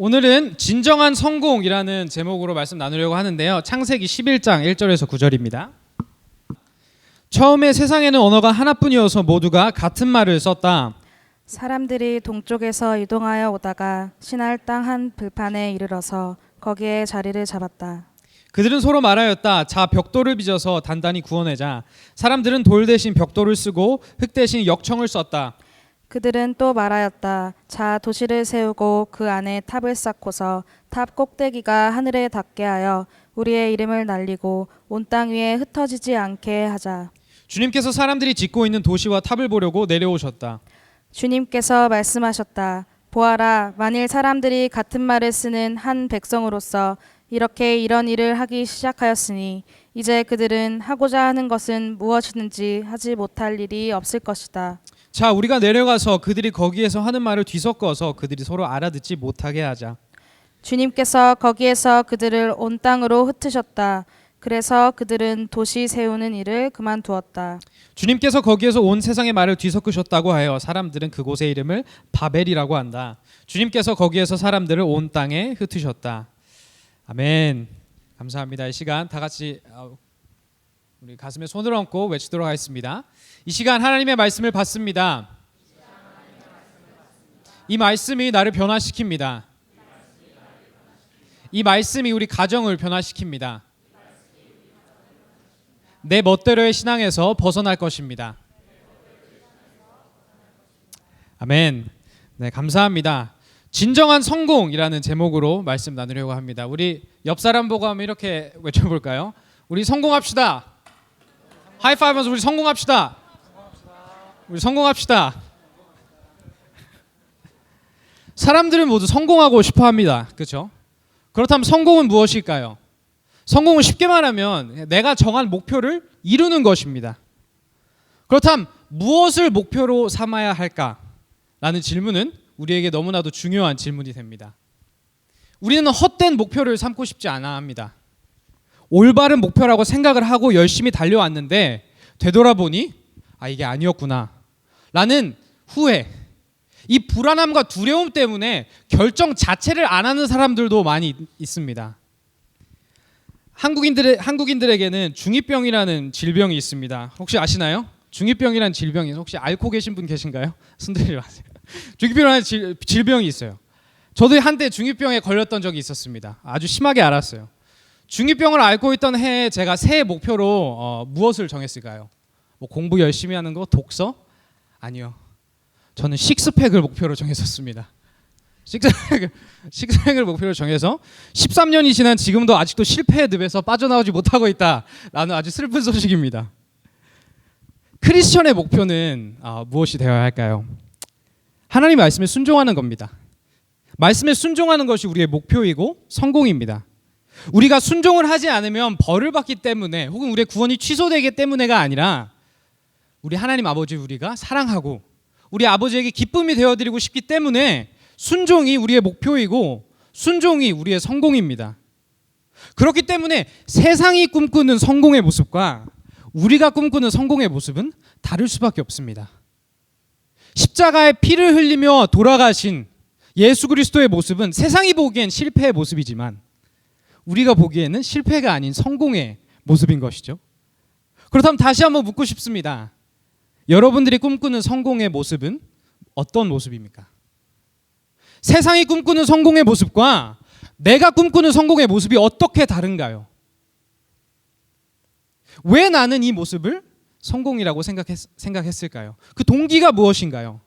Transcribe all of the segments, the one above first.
오늘은 진정한 성공이라는 제목으로 말씀 나누려고 하는데요. 창세기 11장 1절에서 9절입니다. 처음에 세상에는 언어가 하나뿐이어서 모두가 같은 말을 썼다. 사람들이 동쪽에서 이동하여 오다가 시날 땅 한 들판에 이르러서 거기에 자리를 잡았다. 그들은 서로 말하였다. 자, 벽돌을 빚어서 단단히 구워내자. 사람들은 돌 대신 벽돌을 쓰고 흙 대신 역청을 썼다. 그들은 또 말하였다. 자, 도시를 세우고 그 안에 탑을 쌓고서 탑 꼭대기가 하늘에 닿게 하여 우리의 이름을 날리고 온 땅 위에 흩어지지 않게 하자. 주님께서 사람들이 짓고 있는 도시와 탑을 보려고 내려오셨다. 주님께서 말씀하셨다. 보아라, 만일 사람들이 같은 말을 쓰는 한 백성으로서 이렇게 이런 일을 하기 시작하였으니 이제 그들은 하고자 하는 것은 무엇이든지 하지 못할 일이 없을 것이다. 자, 우리가 내려가서 그들이 거기에서 하는 말을 뒤섞어서 그들이 서로 알아듣지 못하게 하자. 주님께서 거기에서 그들을 온 땅으로 흩으셨다. 그래서 그들은 도시 세우는 일을 그만두었다. 주님께서 거기에서 온 세상의 말을 뒤섞으셨다고 하여 사람들은 그곳의 이름을 바벨이라고 한다. 주님께서 거기에서 사람들을 온 땅에 흩으셨다. 아멘. 감사합니다. 이 시간 다 같이 우리 가슴에 손을 얹고 외치도록 하겠습니다. 이 시간 하나님의 말씀을 받습니다. 이 말씀이 나를 변화시킵니다. 이 말씀이 우리 가정을 변화시킵니다. 내 멋대로의 신앙에서 벗어날 것입니다. 아멘. 네, 감사합니다. 진정한 성공이라는 제목으로 말씀 나누려고 합니다. 우리 옆 사람 보고 한번 이렇게 외쳐볼까요? 우리 성공합시다. 하이파이브면서 우리 성공합시다. 우리 성공합시다. 사람들은 모두 성공하고 싶어합니다. 그렇죠? 그렇다면 성공은 무엇일까요? 성공은 쉽게 말하면 내가 정한 목표를 이루는 것입니다. 그렇다면 무엇을 목표로 삼아야 할까라는 질문은 우리에게 너무나도 중요한 질문이 됩니다. 우리는 헛된 목표를 삼고 싶지 않아 합니다. 올바른 목표라고 생각을 하고 열심히 달려왔는데 되돌아보니 이게 아니었구나 라는 후회, 이 불안함과 두려움 때문에 결정 자체를 안 하는 사람들도 많이 있습니다. 한국인들에게는 중이병이라는 질병이 있습니다. 혹시 아시나요? 중이병이라는 질병이 혹시 앓고 계신 분 계신가요? 손 들지 마세요. 중이병이라는 질병이 있어요. 저도 한때 중이병에 걸렸던 적이 있었습니다. 아주 심하게 앓았어요. 중이병을 앓고 있던 해에 제가 새해 목표로 무엇을 정했을까요? 뭐 공부 열심히 하는 거? 독서? 아니요. 저는 식스팩을 목표로 정했었습니다. 식스팩을 목표로 정해서 13년이 지난 지금도 아직도 실패의 늪에서 빠져나오지 못하고 있다라는 아주 슬픈 소식입니다. 크리스천의 목표는 무엇이 되어야 할까요? 하나님의 말씀에 순종하는 겁니다. 말씀에 순종하는 것이 우리의 목표이고 성공입니다. 우리가 순종을 하지 않으면 벌을 받기 때문에 혹은 우리의 구원이 취소되기 때문에가 아니라 우리 하나님 아버지 우리가 사랑하고 우리 아버지에게 기쁨이 되어드리고 싶기 때문에 순종이 우리의 목표이고 순종이 우리의 성공입니다. 그렇기 때문에 세상이 꿈꾸는 성공의 모습과 우리가 꿈꾸는 성공의 모습은 다를 수밖에 없습니다. 십자가에 피를 흘리며 돌아가신 예수 그리스도의 모습은 세상이 보기엔 실패의 모습이지만 우리가 보기에는 실패가 아닌 성공의 모습인 것이죠. 그렇다면 다시 한번 묻고 싶습니다. 여러분들이 꿈꾸는 성공의 모습은 어떤 모습입니까? 세상이 꿈꾸는 성공의 모습과 내가 꿈꾸는 성공의 모습이 어떻게 다른가요? 왜 나는 이 모습을 성공이라고 생각했을까요? 그 동기가 무엇인가요?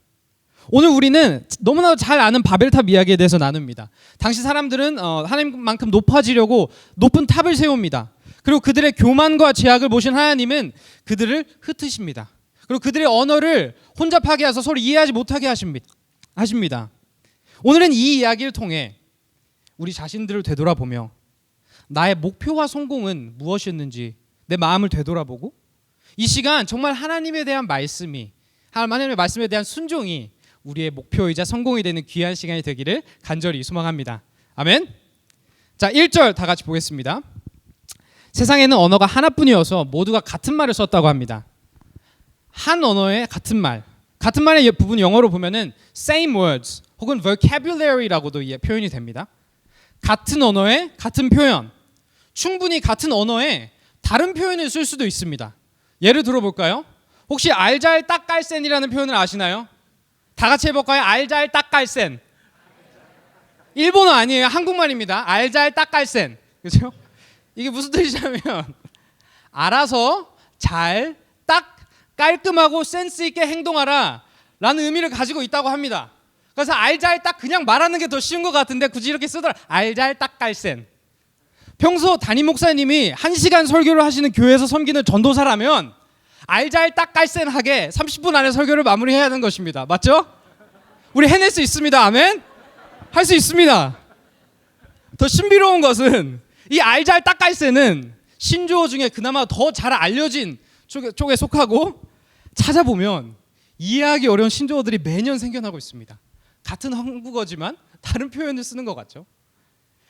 오늘 우리는 너무나도 잘 아는 바벨탑 이야기에 대해서 나눕니다. 당시 사람들은 하나님만큼 높아지려고 높은 탑을 세웁니다. 그리고 그들의 교만과 제약을 보신 하나님은 그들을 흩으십니다. 그리고 그들의 언어를 혼잡하게 해서 서로 이해하지 못하게 하십니다. 오늘은 이 이야기를 통해 우리 자신들을 되돌아보며 나의 목표와 성공은 무엇이었는지 내 마음을 되돌아보고 이 시간 정말 하나님에 대한 말씀이 하나님의 말씀에 대한 순종이 우리의 목표이자 성공이 되는 귀한 시간이 되기를 간절히 소망합니다. 아멘. 자, 1절 다 같이 보겠습니다. 세상에는 언어가 하나뿐이어서 모두가 같은 말을 썼다고 합니다. 한 언어의 같은 말. 같은 말의 부분 영어로 보면은 same words 혹은 vocabulary라고도 표현이 됩니다. 같은 언어에 같은 표현, 충분히 같은 언어에 다른 표현을 쓸 수도 있습니다. 예를 들어볼까요? 혹시 알잘딱깔센이라는 표현을 아시나요? 다 같이 해볼까요? 알잘딱깔센. 일본어 아니에요. 한국말입니다. 알잘딱깔센. 그렇죠? 이게 무슨 뜻이냐면 알아서 잘, 딱, 깔끔하고 센스 있게 행동하라 라는 의미를 가지고 있다고 합니다. 그래서 알잘딱 그냥 말하는 게 더 쉬운 것 같은데 굳이 이렇게 쓰더라. 알잘딱깔센. 평소 담임 목사님이 1시간 설교를 하시는 교회에서 섬기는 전도사라면 알잘딱깔센하게 30분 안에 설교를 마무리해야 하는 것입니다. 맞죠? 우리 해낼 수 있습니다. 아멘? 할 수 있습니다. 더 신비로운 것은 이 알잘딱깔센은 신조어 중에 그나마 더 잘 알려진 쪽에 속하고 찾아보면 이해하기 어려운 신조어들이 매년 생겨나고 있습니다. 같은 한국어지만 다른 표현을 쓰는 것 같죠.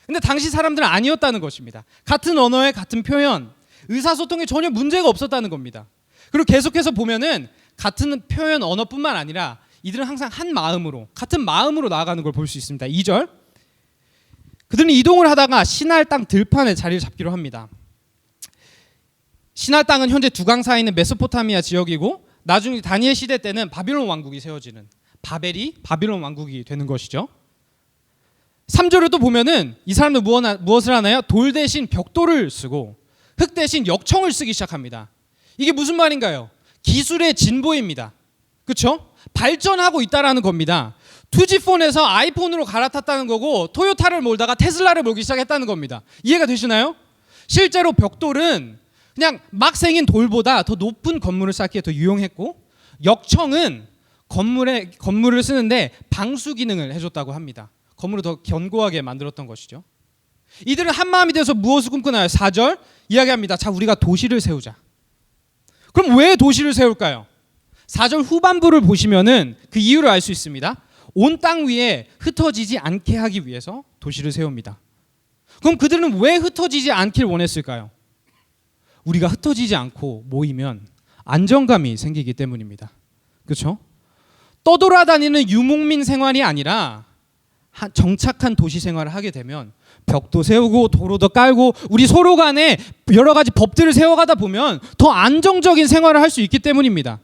근데 당시 사람들은 아니었다는 것입니다. 같은 언어에 같은 표현, 의사소통에 전혀 문제가 없었다는 겁니다. 그리고 계속해서 보면은 같은 표현 언어뿐만 아니라 이들은 항상 한 마음으로, 같은 마음으로 나아가는 걸 볼 수 있습니다. 2절. 그들은 이동을 하다가 시날 땅 들판에 자리를 잡기로 합니다. 시날 땅은 현재 두강 사이에 있는 메소포타미아 지역이고 나중에 다니엘 시대 때는 바빌론 왕국이 세워지는 바벨이 바빌론 왕국이 되는 것이죠. 3절을 또 보면은 이 사람들 무엇을 하나요? 돌 대신 벽돌을 쓰고 흙 대신 역청을 쓰기 시작합니다. 이게 무슨 말인가요? 기술의 진보입니다. 그렇죠? 발전하고 있다라는 겁니다. 2G폰에서 아이폰으로 갈아탔다는 거고 토요타를 몰다가 테슬라를 몰기 시작했다는 겁니다. 이해가 되시나요? 실제로 벽돌은 그냥 막 생긴 돌보다 더 높은 건물을 쌓기에 더 유용했고 역청은 건물을 쓰는데 방수 기능을 해줬다고 합니다. 건물을 더 견고하게 만들었던 것이죠. 이들은 한 마음이 되어서 무엇을 꿈꾸나요? 4절 이야기합니다. 자, 우리가 도시를 세우자. 그럼 왜 도시를 세울까요? 4절 후반부를 보시면은 그 이유를 알 수 있습니다. 온 땅 위에 흩어지지 않게 하기 위해서 도시를 세웁니다. 그럼 그들은 왜 흩어지지 않길 원했을까요? 우리가 흩어지지 않고 모이면 안정감이 생기기 때문입니다. 그렇죠? 떠돌아다니는 유목민 생활이 아니라 정착한 도시 생활을 하게 되면 벽도 세우고 도로도 깔고 우리 서로 간에 여러 가지 법들을 세워가다 보면 더 안정적인 생활을 할 수 있기 때문입니다.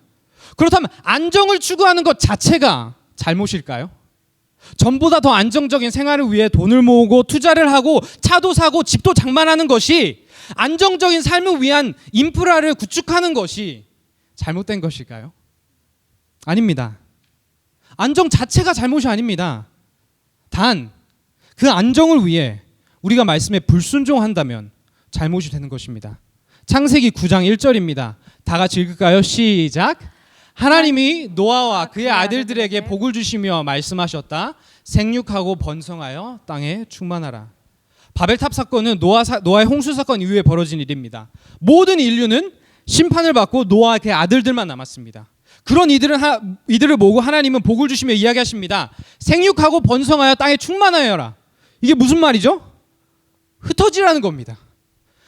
그렇다면 안정을 추구하는 것 자체가 잘못일까요? 전보다 더 안정적인 생활을 위해 돈을 모으고 투자를 하고 차도 사고 집도 장만하는 것이 안정적인 삶을 위한 인프라를 구축하는 것이 잘못된 것일까요? 아닙니다. 안정 자체가 잘못이 아닙니다. 단 그 안정을 위해 우리가 말씀에 불순종한다면 잘못이 되는 것입니다. 창세기 9장 1절입니다. 다 같이 읽을까요? 시작. 하나님이 노아와 그의 아들들에게 복을 주시며 말씀하셨다. 생육하고 번성하여 땅에 충만하라. 바벨탑 사건은 노아의 홍수 사건 이후에 벌어진 일입니다. 모든 인류는 심판을 받고 노아와 그의 아들들만 남았습니다. 그런 이들을 모고 하나님은 복을 주시며 이야기하십니다. 생육하고 번성하여 땅에 충만하여라. 이게 무슨 말이죠? 흩어지라는 겁니다.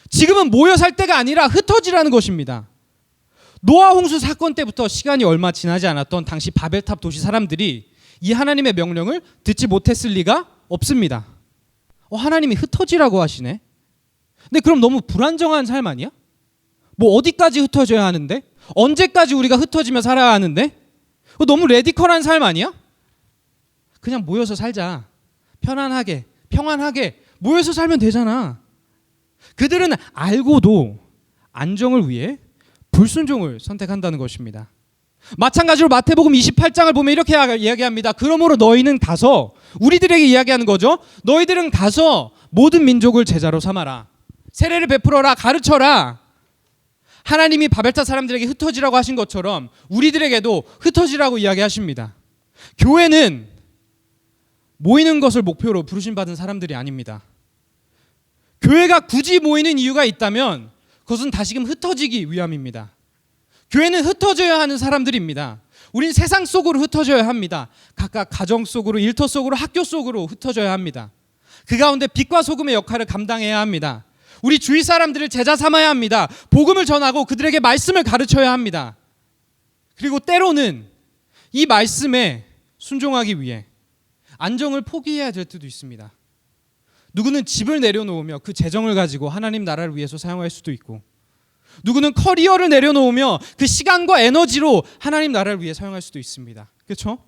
지금은 모여 살 때가 아니라 흩어지라는 것입니다. 노아 홍수 사건 때부터 시간이 얼마 지나지 않았던 당시 바벨탑 도시 사람들이 이 하나님의 명령을 듣지 못했을 리가 없습니다. 하나님이 흩어지라고 하시네. 근데 그럼 너무 불안정한 삶 아니야? 뭐 어디까지 흩어져야 하는데? 언제까지 우리가 흩어지며 살아야 하는데? 너무 레디컬한 삶 아니야? 그냥 모여서 살자. 편안하게, 평안하게 모여서 살면 되잖아. 그들은 알고도 안정을 위해 불순종을 선택한다는 것입니다. 마찬가지로 마태복음 28장을 보면 이렇게 이야기합니다. 그러므로 너희는 가서, 우리들에게 이야기하는 거죠. 너희들은 가서 모든 민족을 제자로 삼아라. 세례를 베풀어라. 가르쳐라. 하나님이 바벨탑 사람들에게 흩어지라고 하신 것처럼 우리들에게도 흩어지라고 이야기하십니다. 교회는 모이는 것을 목표로 부르심받은 사람들이 아닙니다. 교회가 굳이 모이는 이유가 있다면 그것은 다시금 흩어지기 위함입니다. 교회는 흩어져야 하는 사람들입니다. 우린 세상 속으로 흩어져야 합니다. 각각 가정 속으로, 일터 속으로, 학교 속으로 흩어져야 합니다. 그 가운데 빛과 소금의 역할을 감당해야 합니다. 우리 주위 사람들을 제자 삼아야 합니다. 복음을 전하고 그들에게 말씀을 가르쳐야 합니다. 그리고 때로는 이 말씀에 순종하기 위해 안정을 포기해야 될 때도 있습니다. 누구는 집을 내려놓으며 그 재정을 가지고 하나님 나라를 위해서 사용할 수도 있고, 누구는 커리어를 내려놓으며 그 시간과 에너지로 하나님 나라를 위해 사용할 수도 있습니다. 그렇죠?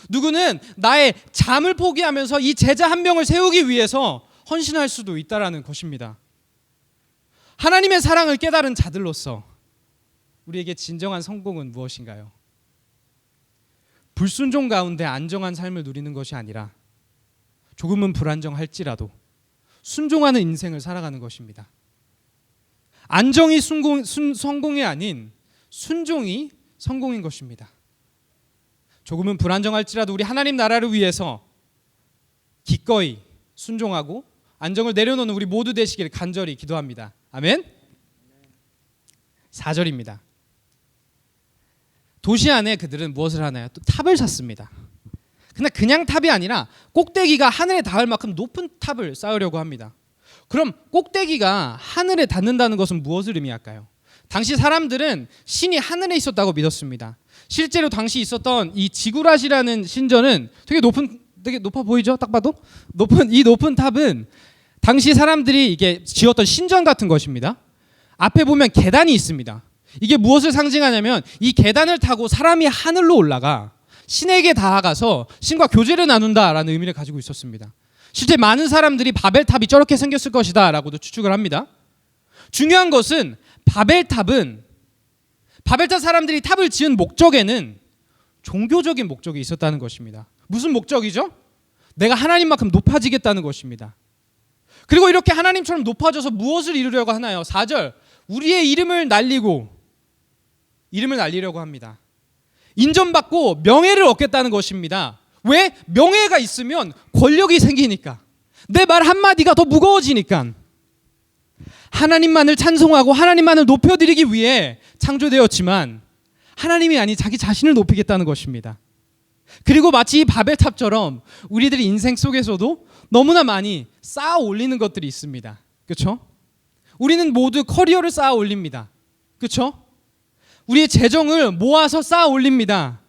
누구는 나의 잠을 포기하면서 이 제자 한 명을 세우기 위해서 헌신할 수도 있다라는 것입니다. 하나님의 사랑을 깨달은 자들로서 우리에게 진정한 성공은 무엇인가요? 불순종 가운데 안정한 삶을 누리는 것이 아니라 조금은 불안정할지라도 순종하는 인생을 살아가는 것입니다. 안정이 성공이 아닌 순종이 성공인 것입니다. 조금은 불안정할지라도 우리 하나님 나라를 위해서 기꺼이 순종하고 안정을 내려놓는 우리 모두 되시기를 간절히 기도합니다. 아멘. 4절입니다. 도시 안에 그들은 무엇을 하나요? 또 탑을 쌓습니다. 근데 그냥 탑이 아니라 꼭대기가 하늘에 닿을 만큼 높은 탑을 쌓으려고 합니다. 그럼 꼭대기가 하늘에 닿는다는 것은 무엇을 의미할까요? 당시 사람들은 신이 하늘에 있었다고 믿었습니다. 실제로 당시 있었던 이 지구라시라는 신전은 되게 높아 보이죠? 딱 봐도 높은 탑은 당시 사람들이 이게 지었던 신전 같은 것입니다. 앞에 보면 계단이 있습니다. 이게 무엇을 상징하냐면 이 계단을 타고 사람이 하늘로 올라가 신에게 닿아가서 신과 교제를 나눈다라는 의미를 가지고 있었습니다. 실제 많은 사람들이 바벨탑이 저렇게 생겼을 것이다 라고도 추측을 합니다. 중요한 것은 바벨탑 사람들이 탑을 지은 목적에는 종교적인 목적이 있었다는 것입니다. 무슨 목적이죠? 내가 하나님만큼 높아지겠다는 것입니다. 그리고 이렇게 하나님처럼 높아져서 무엇을 이루려고 하나요? 4절, 우리의 이름을 날리려고 합니다. 인정받고 명예를 얻겠다는 것입니다. 왜? 명예가 있으면 권력이 생기니까. 내 말 한마디가 더 무거워지니까. 하나님만을 찬송하고 하나님만을 높여드리기 위해 창조되었지만 하나님이 아닌 자기 자신을 높이겠다는 것입니다. 그리고 마치 이 바벨탑처럼 우리들의 인생 속에서도 너무나 많이 쌓아 올리는 것들이 있습니다. 그렇죠? 우리는 모두 커리어를 쌓아 올립니다. 그렇죠? 우리의 재정을 모아서 쌓아 올립니다.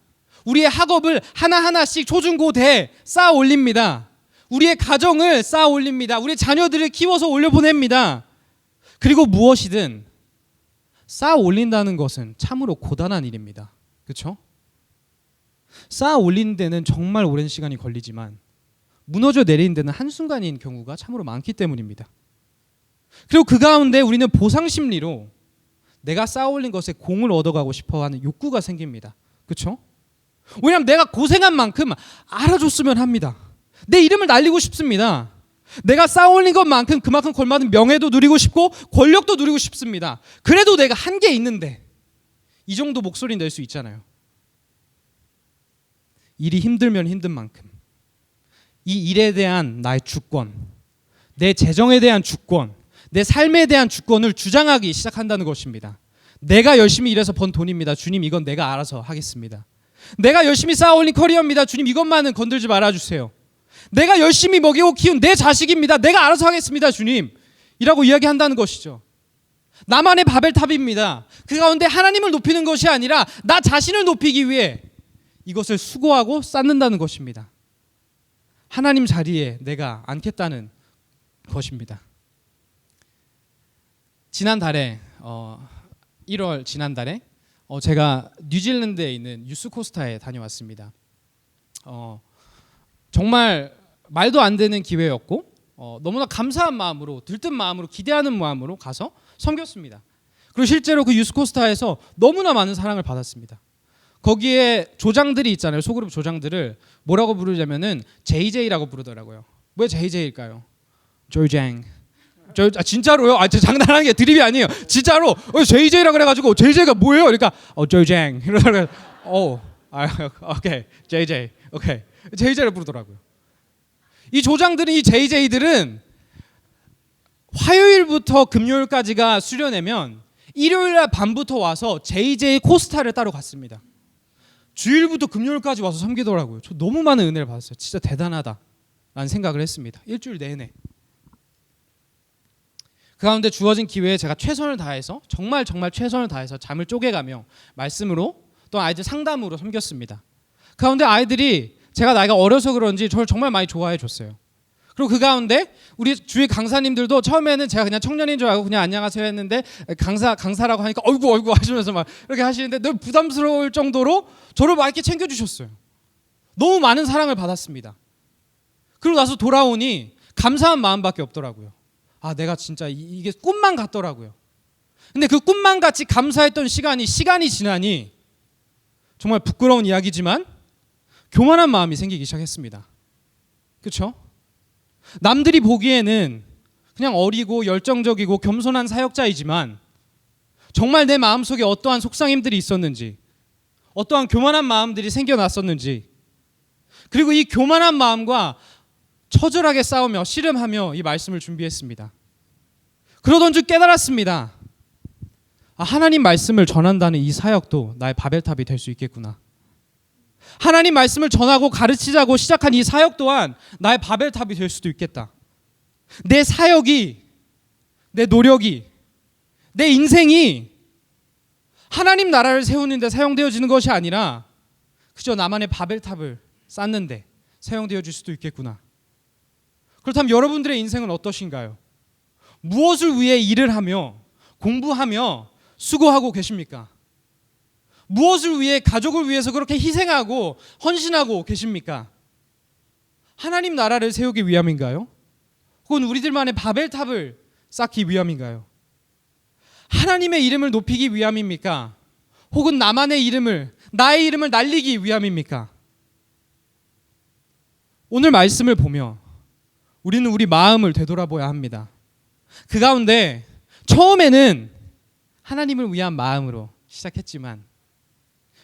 우리의 학업을 하나하나씩 초중고대 쌓아 올립니다. 우리의 가정을 쌓아 올립니다. 우리의 자녀들을 키워서 올려보냅니다. 그리고 무엇이든 쌓아 올린다는 것은 참으로 고단한 일입니다. 그렇죠? 쌓아 올리는 데는 정말 오랜 시간이 걸리지만 무너져 내리는 데는 한순간인 경우가 참으로 많기 때문입니다. 그리고 그 가운데 우리는 보상 심리로 내가 쌓아 올린 것에 공을 얻어가고 싶어하는 욕구가 생깁니다. 그렇죠? 왜냐하면 내가 고생한 만큼 알아줬으면 합니다. 내 이름을 날리고 싶습니다. 내가 쌓아 올린 것만큼 그만큼 걸맞은 명예도 누리고 싶고 권력도 누리고 싶습니다. 그래도 내가 한 게 있는데 이 정도 목소리 낼 수 있잖아요. 일이 힘들면 힘든 만큼 이 일에 대한 나의 주권, 내 재정에 대한 주권, 내 삶에 대한 주권을 주장하기 시작한다는 것입니다. 내가 열심히 일해서 번 돈입니다. 주님, 이건 내가 알아서 하겠습니다. 내가 열심히 쌓아올린 커리어입니다. 주님, 이것만은 건들지 말아주세요. 내가 열심히 먹이고 키운 내 자식입니다. 내가 알아서 하겠습니다. 주님, 이라고 이야기한다는 것이죠. 나만의 바벨탑입니다. 그 가운데 하나님을 높이는 것이 아니라 나 자신을 높이기 위해 이것을 수고하고 쌓는다는 것입니다. 하나님 자리에 내가 앉겠다는 것입니다. 지난달에 1월 지난달에 제가 뉴질랜드에 있는 유스코스타에 다녀왔습니다. 정말 말도 안 되는 기회였고 너무나 감사한 마음으로, 들뜬 마음으로, 기대하는 마음으로 가서 섬겼습니다. 그리고 실제로 그 유스코스타에서 너무나 많은 사랑을 받았습니다. 거기에 조장들이 있잖아요. 소그룹 조장들을 뭐라고 부르냐면은 JJ라고 부르더라고요. 왜 JJ일까요? 조장. 진짜로요? 진짜 장난하는 게 드립이 아니에요. 진짜로 JJ라 그래가지고 JJ가 뭐예요? 그러니까 조장 이러다가 오케이 JJ 오케이 JJ를 부르더라고요. 이 조장들은, 이 JJ들은 화요일부터 금요일까지가 수련회면 일요일 밤부터 와서 JJ 코스타를 따로 갔습니다. 주일부터 금요일까지 와서 섬기더라고요. 저 너무 많은 은혜를 받았어요. 진짜 대단하다라는 생각을 했습니다. 일주일 내내. 그 가운데 주어진 기회에 제가 최선을 다해서 정말 최선을 다해서 잠을 쪼개가며 말씀으로 또 아이들 상담으로 섬겼습니다. 그 가운데 아이들이 제가 나이가 어려서 그런지 저를 정말 많이 좋아해 줬어요. 그리고 그 가운데 우리 주위 강사님들도 처음에는 제가 그냥 청년인 줄 알고 그냥 안녕하세요 했는데 강사라고 하니까 어이구 하시면서 막 이렇게 하시는데 늘 부담스러울 정도로 저를 막 이렇게 챙겨주셨어요. 너무 많은 사랑을 받았습니다. 그리고 나서 돌아오니 감사한 마음밖에 없더라고요. 아, 내가 진짜 이게 꿈만 같더라고요. 근데 그 꿈만 같이 감사했던 시간이 지나니 정말 부끄러운 이야기지만 교만한 마음이 생기기 시작했습니다. 그렇죠? 남들이 보기에는 그냥 어리고 열정적이고 겸손한 사역자이지만 정말 내 마음속에 어떠한 속상임들이 있었는지, 어떠한 교만한 마음들이 생겨났었는지, 그리고 이 교만한 마음과 처절하게 싸우며 씨름하며 이 말씀을 준비했습니다. 그러던 중 깨달았습니다. 아, 하나님 말씀을 전한다는 이 사역도 나의 바벨탑이 될 수 있겠구나. 하나님 말씀을 전하고 가르치자고 시작한 이 사역 또한 나의 바벨탑이 될 수도 있겠다. 내 사역이, 내 노력이, 내 인생이 하나님 나라를 세우는 데 사용되어지는 것이 아니라 그저 나만의 바벨탑을 쌓는 데 사용되어질 수도 있겠구나. 그렇다면 여러분들의 인생은 어떠신가요? 무엇을 위해 일을 하며 공부하며 수고하고 계십니까? 무엇을 위해 가족을 위해서 그렇게 희생하고 헌신하고 계십니까? 하나님 나라를 세우기 위함인가요? 혹은 우리들만의 바벨탑을 쌓기 위함인가요? 하나님의 이름을 높이기 위함입니까? 혹은 나의 이름을 날리기 위함입니까? 오늘 말씀을 보며 우리는 우리 마음을 되돌아봐야 합니다. 그 가운데 처음에는 하나님을 위한 마음으로 시작했지만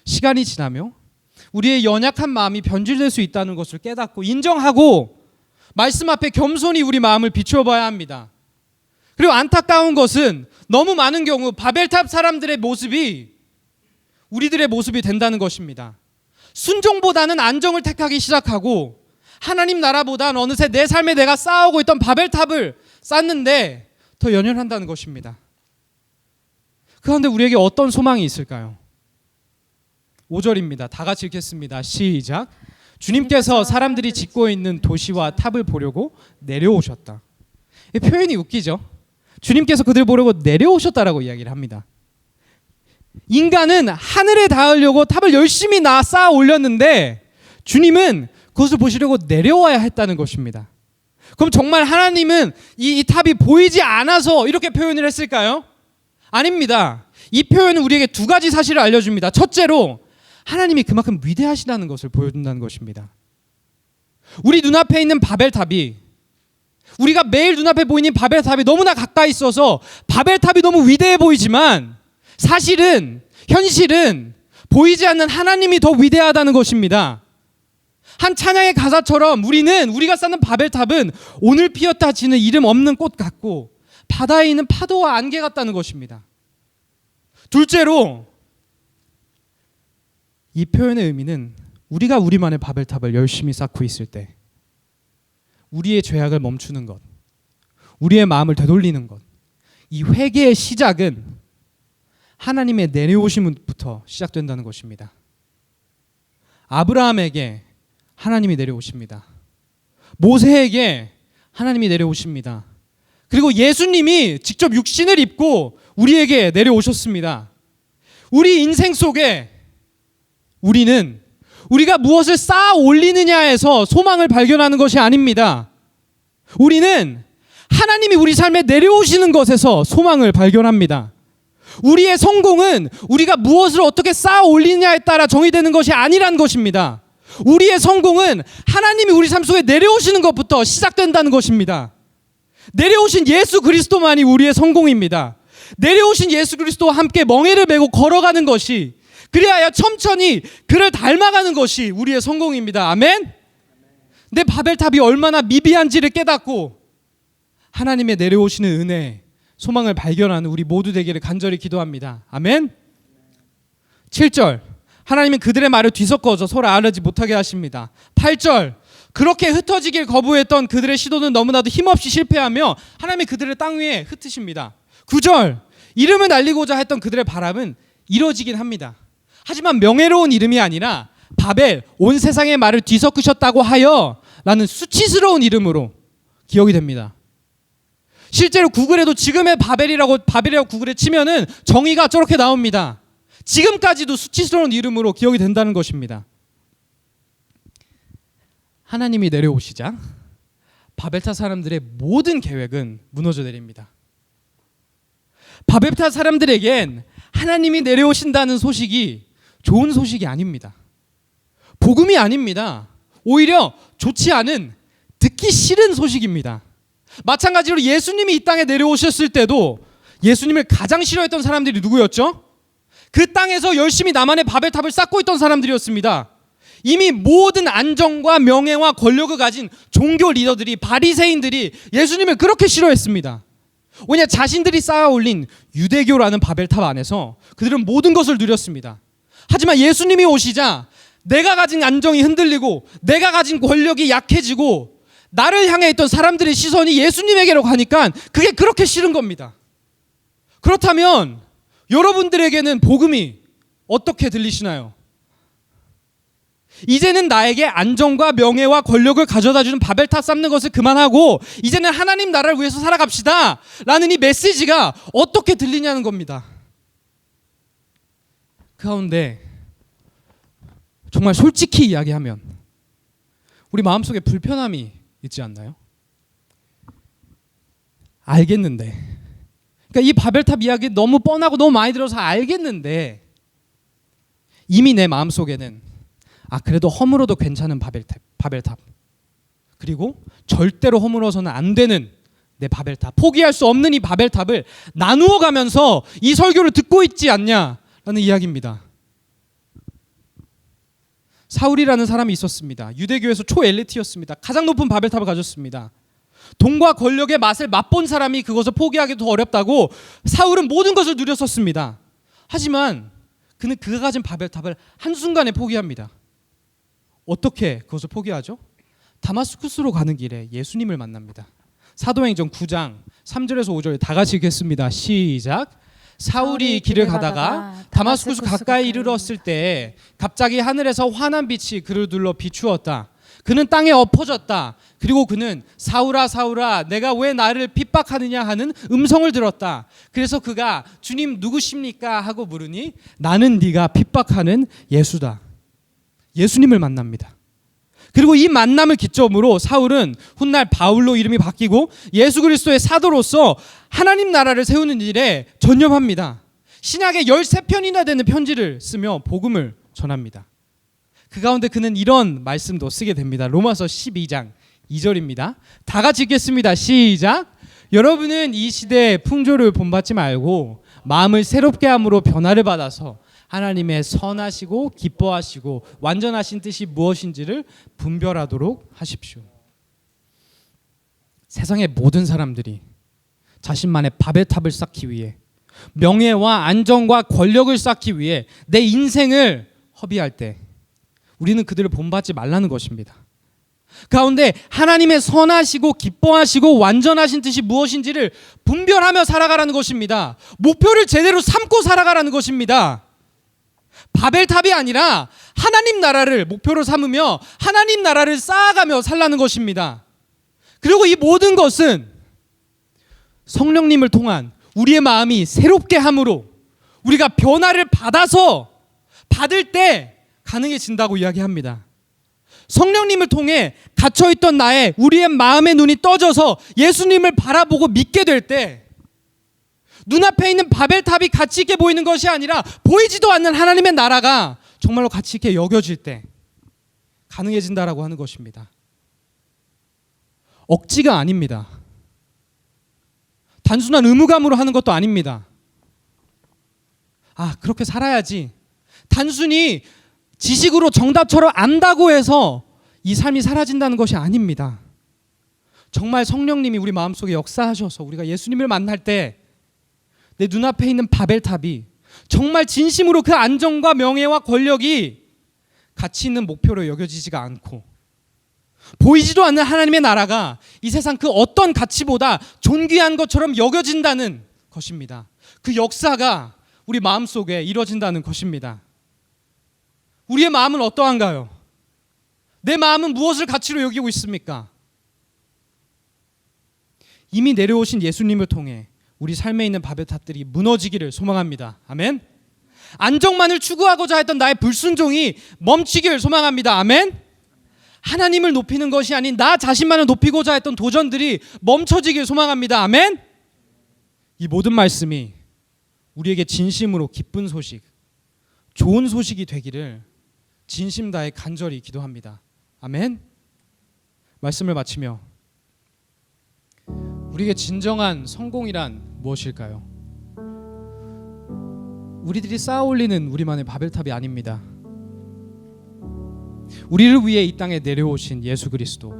시간이 지나며 우리의 연약한 마음이 변질될 수 있다는 것을 깨닫고 인정하고 말씀 앞에 겸손히 우리 마음을 비추어 봐야 합니다. 그리고 안타까운 것은 너무 많은 경우 바벨탑 사람들의 모습이 우리들의 모습이 된다는 것입니다. 순종보다는 안정을 택하기 시작하고 하나님 나라보다는 어느새 내 삶에 내가 쌓아오고 있던 바벨탑을 쌓는데 더 연연한다는 것입니다. 그런데 우리에게 어떤 소망이 있을까요? 5절입니다. 다 같이 읽겠습니다. 시작. 주님께서 사람들이 짓고 있는 도시와 탑을 보려고 내려오셨다. 이 표현이 웃기죠? 주님께서 그들 보려고 내려오셨다라고 이야기를 합니다. 인간은 하늘에 닿으려고 탑을 열심히 쌓아 올렸는데 주님은 그것을 보시려고 내려와야 했다는 것입니다. 그럼 정말 하나님은 이 탑이 보이지 않아서 이렇게 표현을 했을까요? 아닙니다. 이 표현은 우리에게 두 가지 사실을 알려줍니다. 첫째로 하나님이 그만큼 위대하시다는 것을 보여준다는 것입니다. 우리 눈앞에 있는 바벨탑이, 우리가 매일 눈앞에 보이는 바벨탑이 너무나 가까이 있어서 바벨탑이 너무 위대해 보이지만 사실은 현실은 보이지 않는 하나님이 더 위대하다는 것입니다. 한 찬양의 가사처럼 우리가 쌓는 바벨탑은 오늘 피었다 지는 이름 없는 꽃 같고 바다에 있는 파도와 안개 같다는 것입니다. 둘째로 이 표현의 의미는 우리가 우리만의 바벨탑을 열심히 쌓고 있을 때 우리의 죄악을 멈추는 것, 우리의 마음을 되돌리는 것, 이 회개의 시작은 하나님의 내려오심부터 시작된다는 것입니다. 아브라함에게 하나님이 내려오십니다. 모세에게 하나님이 내려오십니다. 그리고 예수님이 직접 육신을 입고 우리에게 내려오셨습니다. 우리 인생 속에 우리는 우리가 무엇을 쌓아 올리느냐에서 소망을 발견하는 것이 아닙니다. 우리는 하나님이 우리 삶에 내려오시는 것에서 소망을 발견합니다. 우리의 성공은 우리가 무엇을 어떻게 쌓아 올리느냐에 따라 정의되는 것이 아니란 것입니다. 우리의 성공은 하나님이 우리 삶 속에 내려오시는 것부터 시작된다는 것입니다. 내려오신 예수 그리스도만이 우리의 성공입니다. 내려오신 예수 그리스도와 함께 멍에를 메고 걸어가는 것이, 그리하여 천천히 그를 닮아가는 것이 우리의 성공입니다. 아멘? 내 바벨탑이 얼마나 미비한지를 깨닫고 하나님의 내려오시는 은혜, 소망을 발견하는 우리 모두 되기를 간절히 기도합니다. 아멘? 7절, 하나님은 그들의 말을 뒤섞어서 서로 알지 못하게 하십니다. 8절, 그렇게 흩어지길 거부했던 그들의 시도는 너무나도 힘없이 실패하며 하나님이 그들을 땅 위에 흩으십니다. 9절, 이름을 날리고자 했던 그들의 바람은 이루어지긴 합니다. 하지만 명예로운 이름이 아니라 바벨 온 세상의 말을 뒤섞으셨다고 하여 라는 수치스러운 이름으로 기억이 됩니다. 실제로 구글에도 지금의 바벨이라고 구글에 치면은 정의가 저렇게 나옵니다. 지금까지도 수치스러운 이름으로 기억이 된다는 것입니다. 하나님이 내려오시자 바벨탑 사람들의 모든 계획은 무너져 내립니다. 바벨탑 사람들에겐 하나님이 내려오신다는 소식이 좋은 소식이 아닙니다. 복음이 아닙니다. 오히려 좋지 않은, 듣기 싫은 소식입니다. 마찬가지로 예수님이 이 땅에 내려오셨을 때도 예수님을 가장 싫어했던 사람들이 누구였죠? 그 땅에서 열심히 나만의 바벨탑을 쌓고 있던 사람들이었습니다. 이미 모든 안정과 명예와 권력을 가진 종교 리더들이, 바리새인들이 예수님을 그렇게 싫어했습니다. 왜냐, 자신들이 쌓아 올린 유대교라는 바벨탑 안에서 그들은 모든 것을 누렸습니다. 하지만 예수님이 오시자 내가 가진 안정이 흔들리고 내가 가진 권력이 약해지고 나를 향해 있던 사람들의 시선이 예수님에게로 가니까 그게 그렇게 싫은 겁니다. 그렇다면 여러분들에게는 복음이 어떻게 들리시나요? 이제는 나에게 안정과 명예와 권력을 가져다주는 바벨탑 쌓는 것을 그만하고 이제는 하나님 나라를 위해서 살아갑시다 라는 이 메시지가 어떻게 들리냐는 겁니다. 그 가운데 정말 솔직히 이야기하면 우리 마음속에 불편함이 있지 않나요? 알겠는데, 그러니까 이 바벨탑 이야기 너무 뻔하고 너무 많이 들어서 알겠는데 이미 내 마음속에는 그래도 허물어도 괜찮은 바벨탑, 그리고 절대로 허물어서는 안 되는 내 바벨탑, 포기할 수 없는 이 바벨탑을 나누어 가면서 이 설교를 듣고 있지 않냐라는 이야기입니다. 사울이라는 사람이 있었습니다. 유대교에서 초엘리트였습니다. 가장 높은 바벨탑을 가졌습니다. 돈과 권력의 맛을 맛본 사람이 그것을 포기하기도 어렵다고 사울은 모든 것을 누렸었습니다. 하지만 그는 그가 가진 바벨탑을 한순간에 포기합니다. 어떻게 그것을 포기하죠? 다마스쿠스로 가는 길에 예수님을 만납니다. 사도행전 9장 3절에서 5절 다 같이 읽겠습니다. 시작. 사울이 길을 가다가 다마스쿠스 가까이 이르렀을 때 갑자기 하늘에서 환한 빛이 그를 둘러 비추었다. 그는 땅에 엎어졌다. 그리고 그는 사울아 사울아 내가 왜 나를 핍박하느냐 하는 음성을 들었다. 그래서 그가 주님 누구십니까 하고 물으니 나는 네가 핍박하는 예수다. 예수님을 만납니다. 그리고 이 만남을 기점으로 사울은 훗날 바울로 이름이 바뀌고 예수 그리스도의 사도로서 하나님 나라를 세우는 일에 전념합니다. 신약에 13편이나 되는 편지를 쓰며 복음을 전합니다. 그 가운데 그는 이런 말씀도 쓰게 됩니다. 로마서 12장 2절입니다. 다 같이 읽겠습니다. 시작. 여러분은 이 시대의 풍조를 본받지 말고 마음을 새롭게 함으로 변화를 받아서 하나님의 선하시고 기뻐하시고 완전하신 뜻이 무엇인지를 분별하도록 하십시오. 세상의 모든 사람들이 자신만의 바벨탑을 쌓기 위해, 명예와 안정과 권력을 쌓기 위해 내 인생을 허비할 때 우리는 그들을 본받지 말라는 것입니다. 가운데 하나님의 선하시고 기뻐하시고 완전하신 뜻이 무엇인지를 분별하며 살아가라는 것입니다. 목표를 제대로 삼고 살아가라는 것입니다. 바벨탑이 아니라 하나님 나라를 목표로 삼으며 하나님 나라를 쌓아가며 살라는 것입니다. 그리고 이 모든 것은 성령님을 통한 우리의 마음이 새롭게 함으로 우리가 변화를 받을 때 가능해진다고 이야기합니다. 성령님을 통해 갇혀있던 우리의 마음의 눈이 떠져서 예수님을 바라보고 믿게 될 때 눈앞에 있는 바벨탑이 가치 있게 보이는 것이 아니라 보이지도 않는 하나님의 나라가 정말로 가치 있게 여겨질 때 가능해진다라고 하는 것입니다. 억지가 아닙니다. 단순한 의무감으로 하는 것도 아닙니다. 그렇게 살아야지. 단순히 지식으로 정답처럼 안다고 해서 이 삶이 사라진다는 것이 아닙니다. 정말 성령님이 우리 마음속에 역사하셔서 우리가 예수님을 만날 때 내 눈앞에 있는 바벨탑이 정말 진심으로 그 안정과 명예와 권력이 가치 있는 목표로 여겨지지가 않고 보이지도 않는 하나님의 나라가 이 세상 그 어떤 가치보다 존귀한 것처럼 여겨진다는 것입니다. 그 역사가 우리 마음속에 이루어진다는 것입니다. 우리의 마음은 어떠한가요? 내 마음은 무엇을 가치로 여기고 있습니까? 이미 내려오신 예수님을 통해 우리 삶에 있는 바벨탑들이 무너지기를 소망합니다. 아멘. 안정만을 추구하고자 했던 나의 불순종이 멈추기를 소망합니다. 아멘. 하나님을 높이는 것이 아닌 나 자신만을 높이고자 했던 도전들이 멈춰지길 소망합니다. 아멘. 이 모든 말씀이 우리에게 진심으로 기쁜 소식, 좋은 소식이 되기를 진심 다해 간절히 기도합니다. 아멘. 말씀을 마치며 우리에게 진정한 성공이란 무엇일까요? 우리들이 쌓아 올리는 우리만의 바벨탑이 아닙니다. 우리를 위해 이 땅에 내려오신 예수 그리스도,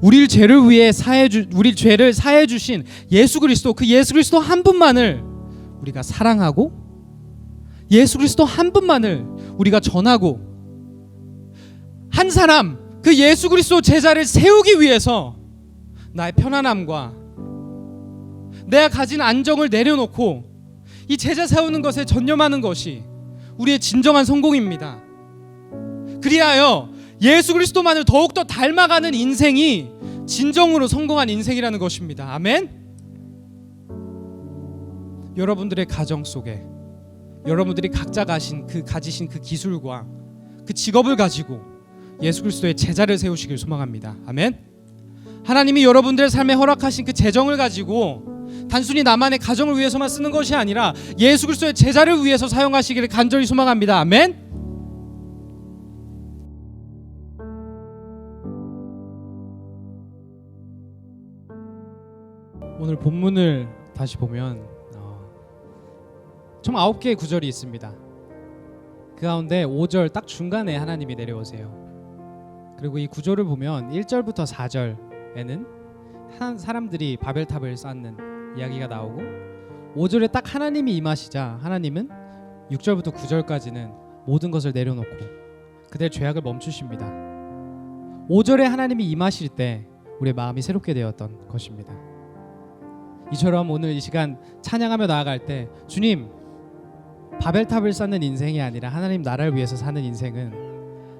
우리 죄를 사해 주신 예수 그리스도, 그 예수 그리스도 한 분만을 우리가 사랑하고 예수 그리스도 한 분만을 우리가 전하고 한 사람, 그 예수 그리스도 제자를 세우기 위해서 나의 편안함과 내가 가진 안정을 내려놓고 이 제자 세우는 것에 전념하는 것이 우리의 진정한 성공입니다. 그리하여 예수 그리스도만을 더욱더 닮아가는 인생이 진정으로 성공한 인생이라는 것입니다. 아멘. 여러분들의 가정 속에 여러분들이 각자 가지신 그 기술과 그 직업을 가지고 예수 그리스도의 제자를 세우시길 소망합니다. 아멘. 하나님이 여러분들의 삶에 허락하신 그 재정을 가지고 단순히 나만의 가정을 위해서만 쓰는 것이 아니라 예수 그리스도의 제자를 위해서 사용하시기를 간절히 소망합니다. 아멘. 오늘 본문을 다시 보면 총 9개의 구절이 있습니다. 그 가운데 5절 딱 중간에 하나님이 내려오세요. 그리고 이 구절을 보면 1절부터 4절에는 사람들이 바벨탑을 쌓는 이야기가 나오고 5절에 딱 하나님이 임하시자 하나님은 6절부터 9절까지는 모든 것을 내려놓고 그들의 죄악을 멈추십니다. 5절에 하나님이 임하실 때 우리의 마음이 새롭게 되었던 것입니다. 이처럼 오늘 이 시간 찬양하며 나아갈 때 주님, 바벨탑을 쌓는 인생이 아니라 하나님 나라를 위해서 사는 인생은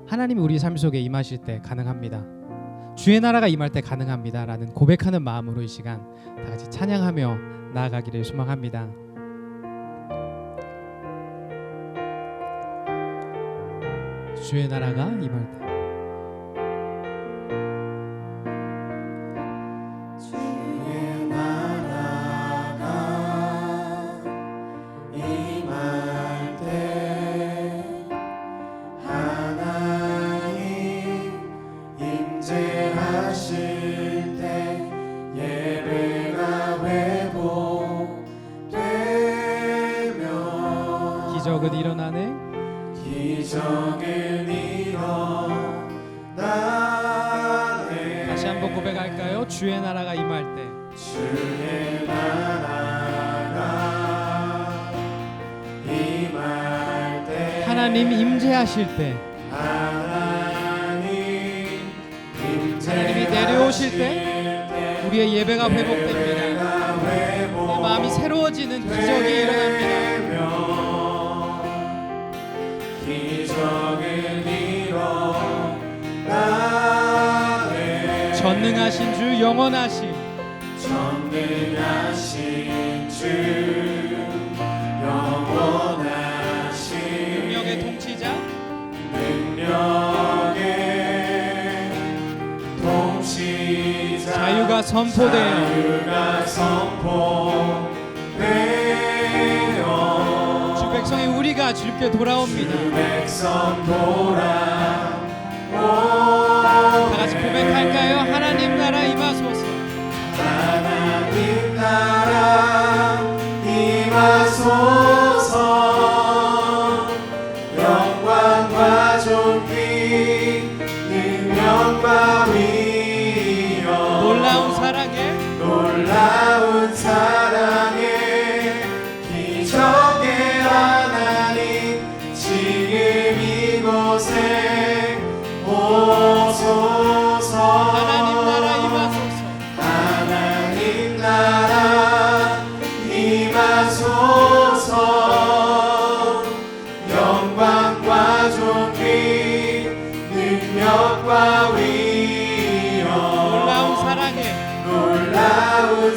하나님이 우리 삶 속에 임하실 때 가능합니다. 주의 나라가 임할 때 가능합니다 라는 고백하는 마음으로 이 시간 다 같이 찬양하며 나아가기를 소망합니다. 주의 나라가 임할 때 기적은 일어나네. 기적은 일어나네. 다시 한번 고백할까요? 주의 나라가 임할 때, 주의 나라가 임할 때, 하나님 임재하실 때, 하나님이 내려오실 때 우리의 예배가 회복됩니다. 내 마음이 새로워지는 기적이 일어납니다. 기적은 일어나네. 전능하신 주, 영원하신 전능하신 주, 영원하신 능력의 통치자, 능력의 통치자, 자유가 선포되어 주 백성의 우리가 주께 돌아옵니다. 백성 돌아오. 다 같이 고백할까요? 하나님 나라 임하소서. 하나님 나라 임하소서. 영광과 존귀 능력과 위엄, 놀라운 사랑에 놀라운 사랑에 기적의 하나님 지금 이곳에 오소서. 하나님 나라 임하소서. 하나님 나라 임하소서. 영광과 존귀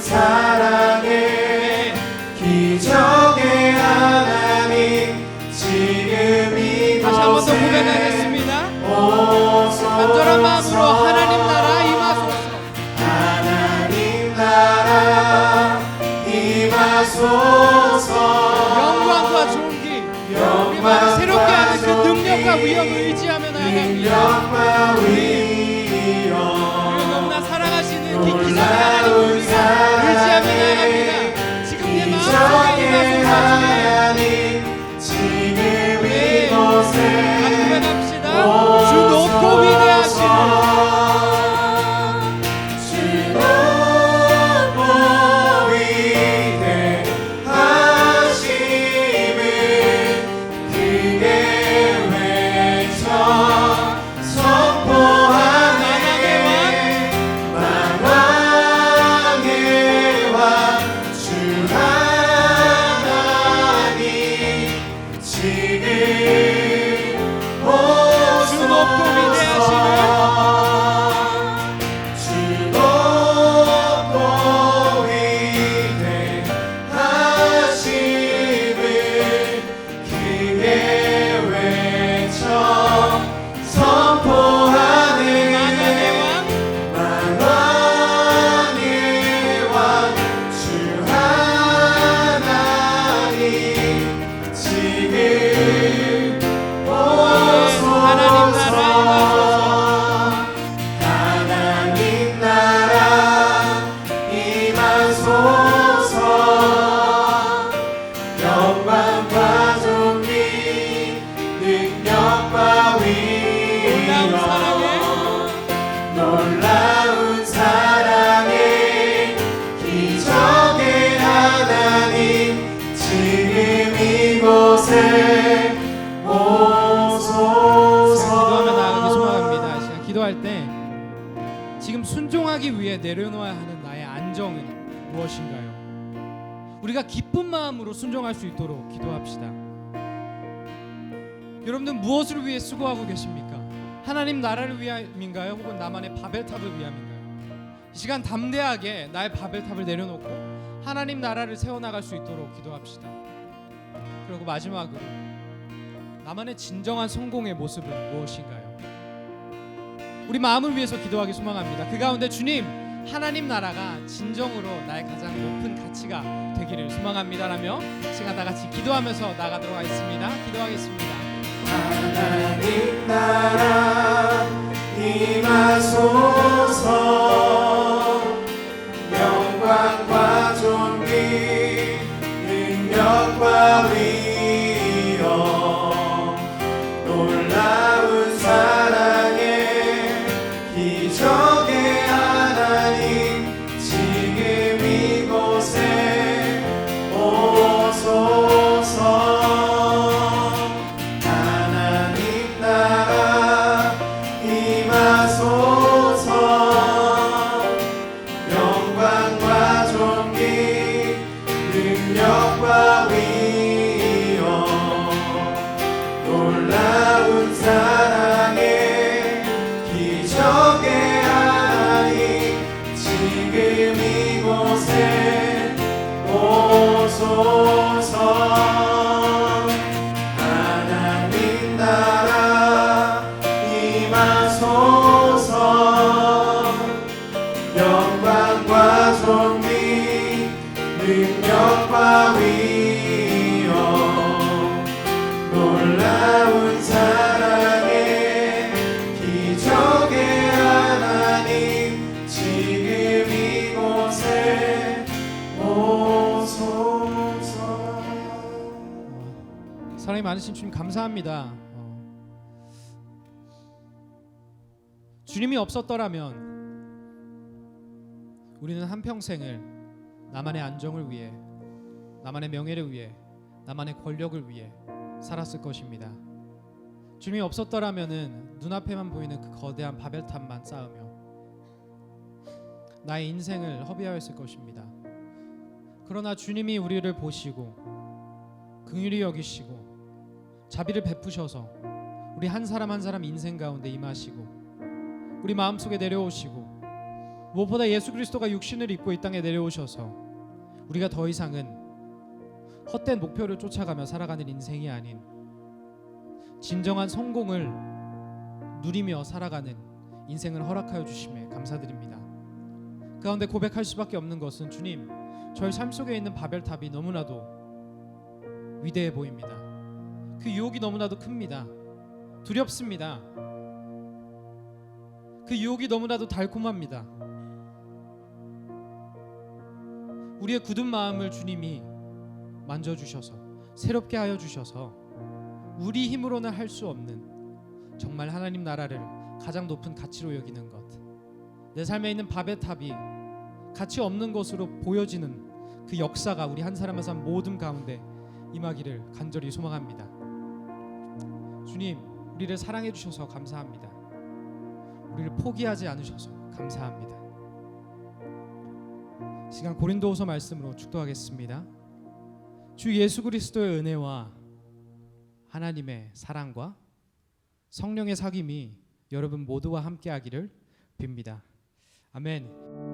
사랑에 기적의 하나님 지금 이곳에 다시 한 번 더 고백하겠습니다. 간절한 마음으로 하나님 나라 임하소서. 하나님 나라 임하소서. 영광과 존귀 우리 마음을 새롭게 하는 그 능력과 위엄을 의지하며 나아갑니다. 능력과 위엄 우리가 너무나 사랑하시는 그 기적의 하나님 우리가 의지하며 나아갑니다. 지금 내 마음속에 임하소서. 하나님 지금 이곳에 고백합시다. 주 높고 위대하시는 주 높고 위대하심을 크게 외쳐 선포하네. 만왕의 왕 주 하나님 지금 주 높고 위대하시는 주 높고 위대하심을 크게 외쳐 선포하네. 만왕의 왕 주 하나님 지금 하나님 나라 임하소서. 영광과 존귀 능력과 위엄 놀라운 사랑에 기적의 하나님 지금 이곳에 기도하며 나아가기 소망합니다. 이 시간 기도할 때 지금 순종하기 위해 내려놓아야 하는 나의 안정은 무엇인가요? 우리가 기쁜 마음으로 순종할 수 있도록 기도합시다. 여러분들 무엇을 위해 수고하고 계십니까? 하나님 나라를 위함인가요? 혹은 나만의 바벨탑을 위함인가요? 이 시간 담대하게 나의 바벨탑을 내려놓고 하나님 나라를 세워나갈 수 있도록 기도합시다. 그리고 마지막으로 나만의 진정한 성공의 모습은 무엇인가요? 우리 마음을 위해서 기도하기 소망합니다. 그 가운데 주님, 하나님 나라가 진정으로 나의 가장 높은 가치가 되기를 소망합니다라며 시간 다 같이 기도하면서 나가도록 하겠습니다. 기도하겠습니다. 하나님 나라 임하소서. 영광과 존귀 능력과 위엄 놀라운 사랑에 기적의 하나님 지금 이곳에 오소서. 하나님 나라 임하소서. 영광과 존귀 능력과 위엄 놀라운 사랑에 기적의 하나님 지금 이곳에 오소서. 하나님 나라 임하소서. 영광과 존귀 능력과 위엄 놀라운 사랑에 기적의 하나님 지금 이곳에 오소서. 사랑이 많으신 주님 감사합니다. 주님이 없었더라면 우리는 한평생을 나만의 안정을 위해, 나만의 명예를 위해, 나만의 권력을 위해 살았을 것입니다. 주님이 없었더라면은 눈앞에만 보이는 그 거대한 바벨탑만 쌓으며 나의 인생을 허비하였을 것입니다. 그러나 주님이 우리를 보시고 긍휼히 여기시고 자비를 베푸셔서 우리 한 사람 한 사람 인생 가운데 임하시고 우리 마음속에 내려오시고 무엇보다 예수 그리스도가 육신을 입고 이 땅에 내려오셔서 우리가 더 이상은 헛된 목표를 쫓아가며 살아가는 인생이 아닌 진정한 성공을 누리며 살아가는 인생을 허락하여 주심에 감사드립니다. 그 가운데 고백할 수밖에 없는 것은 주님, 저희 삶 속에 있는 바벨탑이 너무나도 위대해 보입니다. 그 유혹이 너무나도 큽니다. 두렵습니다. 그 유혹이 너무나도 달콤합니다. 우리의 굳은 마음을 주님이 만져주셔서 새롭게 하여 주셔서 우리 힘으로는 할 수 없는 정말 하나님 나라를 가장 높은 가치로 여기는 것, 내 삶에 있는 바벨탑이 가치 없는 것으로 보여지는 그 역사가 우리 한 사람 한 사람 모든 가운데 임하기를 간절히 소망합니다. 주님, 우리를 사랑해 주셔서 감사합니다. 우리를 포기하지 않으셔서 감사합니다. 시간 고린도후서 말씀으로 축도하겠습니다. 주 예수 그리스도의 은혜와 하나님의 사랑과 성령의 사귐이 여러분 모두와 함께하기를 빕니다. 아멘.